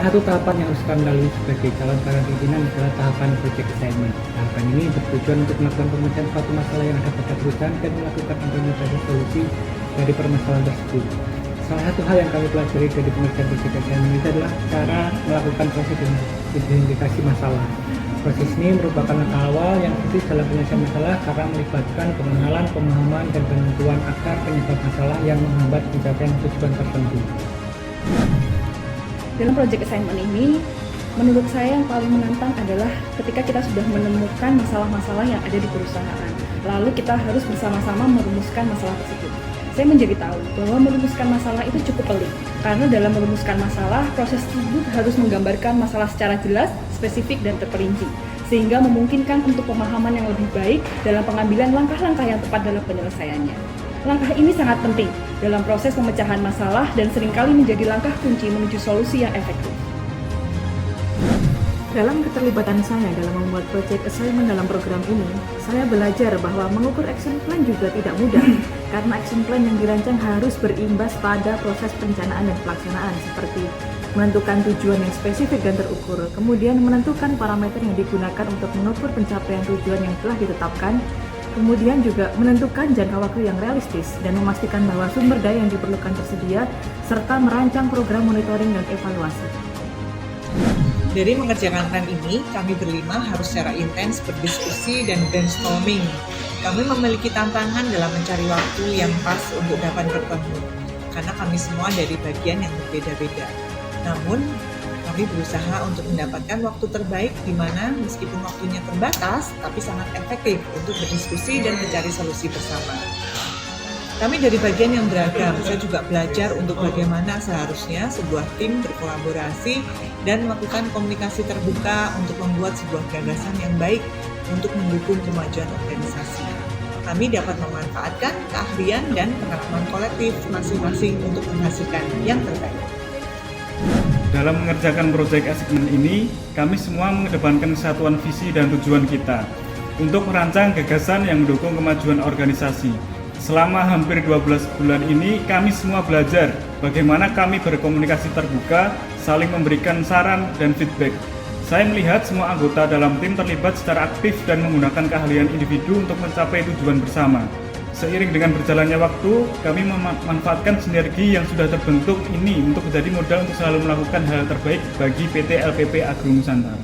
satu tahapan yang harus kami lalui sebagai calon para pimpinan adalah tahapan project assignment. Tahapan ini bertujuan untuk melakukan pemecahan suatu masalah yang ada pada perusahaan dan melakukan implementasi solusi dari permasalahan tersebut. Salah satu hal yang kami pelajari dari pengerjaan project assignment itu adalah cara melakukan proses identifikasi masalah. Proses ini merupakan langkah awal yang kritis dalam penyelesaian masalah karena melibatkan pengenalan, pemahaman, dan penentuan akar penyebab masalah yang menghambat pencapaian tujuan tertentu. Dalam project assignment ini, menurut saya yang paling menantang adalah ketika kita sudah menemukan masalah-masalah yang ada di perusahaan. Lalu kita harus bersama-sama merumuskan masalah tersebut. Saya menjadi tahu bahwa merumuskan masalah itu cukup pelik. Karena dalam merumuskan masalah, proses tersebut harus menggambarkan masalah secara jelas, spesifik, dan terperinci. Sehingga memungkinkan untuk pemahaman yang lebih baik dalam pengambilan langkah-langkah yang tepat dalam penyelesaiannya. Langkah ini sangat penting dalam proses pemecahan masalah dan seringkali menjadi langkah kunci menuju solusi yang efektif. Dalam keterlibatan saya dalam membuat project assignment dalam program ini, saya belajar bahwa mengukur action plan juga tidak mudah, karena action plan yang dirancang harus berimbas pada proses perencanaan dan pelaksanaan, seperti menentukan tujuan yang spesifik dan terukur, kemudian menentukan parameter yang digunakan untuk mengukur pencapaian tujuan yang telah ditetapkan, kemudian juga menentukan jangka waktu yang realistis dan memastikan bahwa sumber daya yang diperlukan tersedia, serta merancang program monitoring dan evaluasi. Dari mengerjakan plan ini, kami berlima harus secara intens berdiskusi dan brainstorming. Kami memiliki tantangan dalam mencari waktu yang pas untuk dapat bertemu, karena kami semua dari bagian yang berbeda-beda. Namun, kami berusaha untuk mendapatkan waktu terbaik di mana meskipun waktunya terbatas, tapi sangat efektif untuk berdiskusi dan mencari solusi bersama. Kami dari bagian yang beragam, saya juga belajar untuk bagaimana seharusnya sebuah tim berkolaborasi dan melakukan komunikasi terbuka untuk membuat sebuah gagasan yang baik untuk mendukung kemajuan organisasi. Kami dapat memanfaatkan keahlian dan pengalaman kolektif masing-masing untuk menghasilkan yang terbaik. Dalam mengerjakan proyek assignment ini, kami semua mengedepankan kesatuan visi dan tujuan kita untuk merancang gagasan yang mendukung kemajuan organisasi. Selama hampir 12 bulan ini, kami semua belajar bagaimana kami berkomunikasi terbuka, saling memberikan saran dan feedback. Saya melihat semua anggota dalam tim terlibat secara aktif dan menggunakan keahlian individu untuk mencapai tujuan bersama. Seiring dengan berjalannya waktu, kami memanfaatkan sinergi yang sudah terbentuk ini untuk menjadi modal untuk selalu melakukan hal terbaik bagi PT LPP Agro Nusantara.